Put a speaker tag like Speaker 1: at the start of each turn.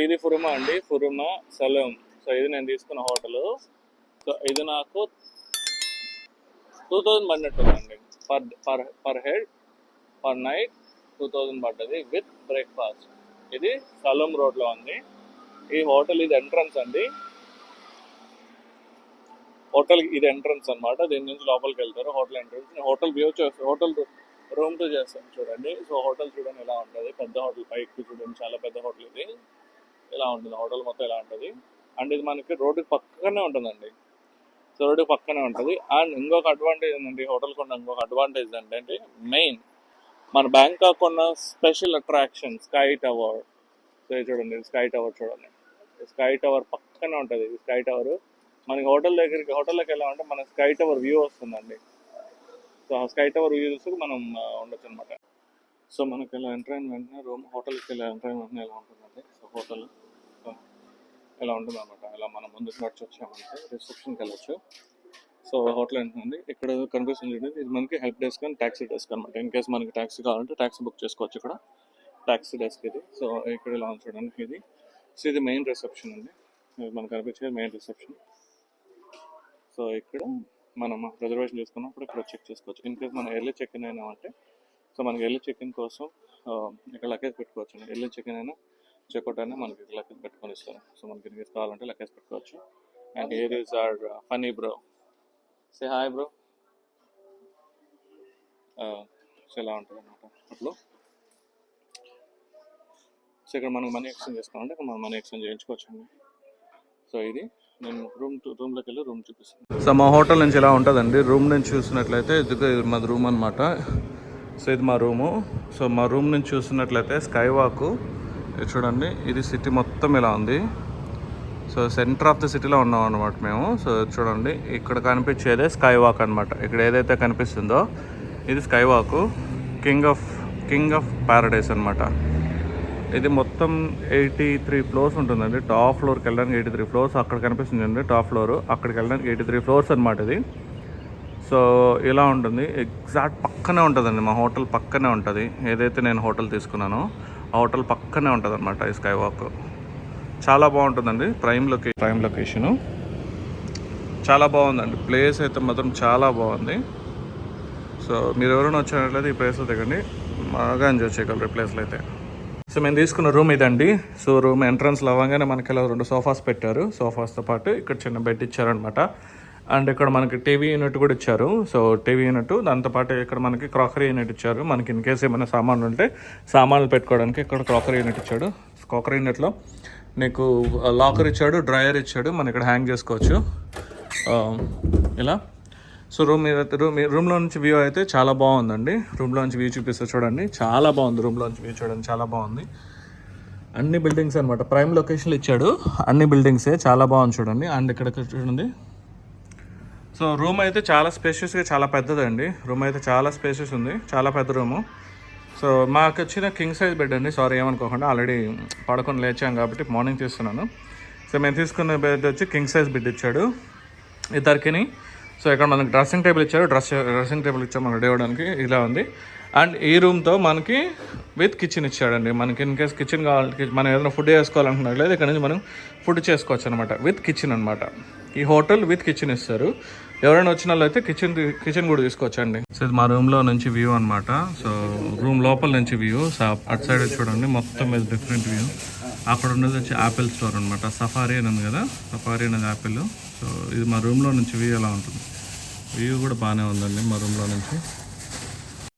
Speaker 1: ఇది ఫురుమా అండి, ఫురుమా సలూమ్. సో ఇది నేను తీసుకున్న హోటల్. సో ఇది నాకు 2000 పడినట్టుందండి పర్ హెడ్ పర్ నైట్ 2000 పడ్డది విత్ బ్రేక్ఫాస్ట్. ఇది సలూమ్ రోడ్లో ఉంది ఈ హోటల్. ఇది ఎంట్రన్స్ అండి, హోటల్ ఇది ఎంట్రన్స్ అనమాట. దీని నుంచి లోపలికి వెళ్తారు. Hotel entrance. హోటల్ వ్యూ చేస్తాను, హోటల్ రూమ్ టూ చేస్తాను చూడండి. సో హోటల్ చూడండి ఎలా ఉంటుంది, పెద్ద హోటల్. పైకి చూడండి చాలా పెద్ద హోటల్. ఇది ఇలా ఉంటుంది హోటల్ మొత్తం ఇలా ఉంటుంది. అండ్ ఇది మనకి రోడ్డుకి పక్కనే ఉంటుందండి. సో రోడ్డుకి పక్కనే ఉంటుంది. అండ్ ఇంకొక అడ్వాంటేజ్ ఏంటంటే హోటల్కి ఉన్న ఇంకొక అడ్వాంటేజ్ ఏంటంటే మెయిన్ మన బ్యాంకాక్ ఉన్న special attraction sky tower. So చూడండి స్కై టవర్ చూడండి. స్కై టవర్ పక్కనే ఉంటుంది. స్కై టవర్ మనకి హోటల్లోకి వెళ్ళామంటే మన స్కై టవర్ వ్యూ వస్తుందండి. సో ఆ స్కై టవర్ వ్యూ చూసి మనం ఉండొచ్చు అనమాట. సో మనకి ఇలా ఎంటర్ అయిన వెంటనే హోటల్కి ఇలా ఎంటర్ అయిన వెంటనే ఎలా ఉంటుందండి. సో హోటల్ ఇలా ఉంటుంది అనమాట. ఇలా మనం ముందుకు నడిచి వచ్చామంటే రిసెప్షన్కి వెళ్ళొచ్చు. సో హోటల్ ఏంటండి ఇక్కడ కనిపిస్తుంది చూడండి. ఇది మనకి help desk and taxi desk అనమాట. ఇన్ కేస్ మనకి ట్యాక్సీ కావాలంటే ట్యాక్సీ బుక్ చేసుకోవచ్చు ఇక్కడ. ట్యాక్సీ డెస్క్ ఇది. సో ఇక్కడ ఇలా చూడండి ఇది. సో ఇది మెయిన్ రిసెప్షన్ అండి. మనకు కనిపించేది మెయిన్ రిసెప్షన్. సో ఇక్కడ మనం రిజర్వేషన్ చేసుకున్నప్పుడు ఇక్కడ చెక్ చేసుకోవచ్చు. ఇన్ కేస్ మనం ఎర్లీ చెక్ ఇన్ అయినామంటే సో మనకి ఎర్లీ చెక్ ఇన్ కోసం ఇక్కడ లగేజ్ పెట్టుకోవచ్చు అండి. ఎర్లీ చెక్ ఇన్ అయినా చెక్అవుట్ అయినా మనకి లగేజ్ పెట్టుకొని ఇస్తారు. సో మనకి ఇన్ కేస్ కావాలంటే లగేజ్ పెట్టుకోవచ్చు. And here is our funny bro. Say hi bro. So ఇలా ఉంటుంది అనమాట అట్లా. సో ఇక్కడ మనం మనీ ఎక్స్చేంజ్ చేసుకోవాలంటే ఇక్కడ మనం మనీ ఎక్స్చేంజ్ చేయించుకోవచ్చు అండి. సో ఇది నేను రూమ్లోకి వెళ్ళి రూమ్ చూపిస్తాను. సో మా హోటల్ నుంచి ఇలా ఉంటుందండి. రూమ్ నుంచి చూసినట్లయితే ఇది మాది రూమ్ అనమాట. సో ఇది మా రూము. సో మా రూమ్ నుంచి చూసినట్లయితే స్కై వాక్ చూడండి. ఇది సిటీ మొత్తం ఇలా ఉంది. సో సెంటర్ ఆఫ్ ద సిటీలో ఉన్నాం అనమాట మేము. సో చూడండి ఇక్కడ కనిపించేదే స్కై వాక్ అనమాట. ఇక్కడ ఏదైతే కనిపిస్తుందో ఇది sky walk. King of Paradise అనమాట. ఇది మొత్తం 83 ఫ్లోర్స్ ఉంటుందండి. టాప్ ఫ్లోర్కి వెళ్ళడానికి 83 ఫ్లోర్స్ అక్కడ కనిపిస్తుంది అండి. టాప్ ఫ్లోర్ అక్కడికి వెళ్ళడానికి 83 ఫ్లోర్స్ అనమాట ఇది. సో ఇలా ఉంటుంది. ఎగ్జాక్ట్ పక్కనే ఉంటుందండి, మా హోటల్ పక్కనే ఉంటుంది. ఏదైతే నేను హోటల్ తీసుకున్నానో ఆ హోటల్ పక్కనే ఉంటుంది అనమాట ఈ స్కై వాక్. చాలా బాగుంటుందండి. ప్రైమ్ లొకేషను చాలా బాగుందండి. ప్లేస్ అయితే మాత్రం చాలా బాగుంది. సో మీరు ఎవరైనా వచ్చినట్లయితే ఈ ప్లేస్లో దిగండి, బాగా ఎంజాయ్ చేయగలరు ఈ ప్లేస్లో అయితే. సో మేము తీసుకున్న రూమ్ ఇదండి. సో రూమ్ ఎంట్రన్స్లో అవ్వగానే మనకి ఇలా 2 సోఫాస్ పెట్టారు. సోఫాస్తో పాటు ఇక్కడ చిన్న బెడ్ ఇచ్చారనమాట. అండ్ ఇక్కడ మనకి టీవీ యూనిట్ కూడా ఇచ్చారు. సో టీవీ యూనిట్ దాంతోపాటు ఇక్కడ మనకి క్రాకరీ యూనిట్ ఇచ్చారు. మనకి ఇన్ కేసు ఏమైనా సామాన్లు ఉంటే సామాన్లు పెట్టుకోవడానికి ఇక్కడ క్రాకరీ యూనిట్ ఇచ్చాడు. క్రాకరీ యూనిట్లో నీకు లాకర్ ఇచ్చాడు, డ్రాయర్ ఇచ్చాడు, మనం ఇక్కడ హ్యాంగ్ చేసుకోవచ్చు ఇలా. సో రూమ్లో నుంచి వ్యూ అయితే చాలా బాగుందండి. రూమ్లో నుంచి వ్యూ చూపిస్తే చూడండి చాలా బాగుంది. రూమ్లో నుంచి వ్యూ చూడండి చాలా బాగుంది. అన్ని బిల్డింగ్స్ అనమాట. ప్రైమ్ లొకేషన్లు ఇచ్చాడు, అన్ని బిల్డింగ్సే చాలా బాగుంది చూడండి. అండ్ ఇక్కడ చూడండి. సో రూమ్ అయితే చాలా స్పేషియస్గా చాలా పెద్దదండి. రూమ్ అయితే చాలా స్పేషియస్ ఉంది, చాలా పెద్ద రూము. సో మాకు వచ్చిన కింగ్ సైజ్ బెడ్ అండి. సారీ ఏమనుకోకుండా, ఆల్రెడీ పడుకొని లేచాం కాబట్టి మార్నింగ్ తీస్తున్నాను. సో మేము తీసుకున్న బెడ్ వచ్చి కింగ్ సైజ్ బెడ్ ఇచ్చాడు ఇద్దరికిని. సో ఇక్కడ మనకి డ్రెస్సింగ్ టేబుల్ ఇచ్చాడు. డ్రెస్సింగ్ టేబుల్ ఇచ్చాము మనం రెడీ అవ్వడానికి. ఇలా ఉంది. అండ్ ఈ రూమ్తో మనకి విత్ కిచెన్ ఇచ్చాడండి. మనకి ఇన్ కేస్ కిచెన్ కావాలి, మనం ఏదైనా ఫుడ్ చేసుకోవాలనుకున్నట్లయితే ఇక్కడ నుంచి మనం ఫుడ్ చేసుకోవచ్చు అనమాట. విత్ కిచెన్ అనమాట. ఈ హోటల్ విత్ కిచెన్ ఇస్తారు. ఎవరైనా వచ్చిన వాళ్ళు అయితే కిచెన్ కూడా తీసుకోవచ్చండి. సో ఇది మా రూమ్లో నుంచి వ్యూ అనమాట. సో రూమ్ లోపల నుంచి వ్యూ. అటు సైడ్ చూడండి మొత్తం మీద డిఫరెంట్ వ్యూ. అక్కడ ఉన్నది వచ్చి యాపిల్ స్టోర్ అనమాట. సఫారీ అని ఉంది కదా, సఫారీ అనేది యాపిల్. సో ఇది మా రూమ్లో నుంచి వ్యూ ఎలా ఉంటుంది. వ్యూ కూడా బాగానే ఉందండి మా రూమ్లో నుంచి.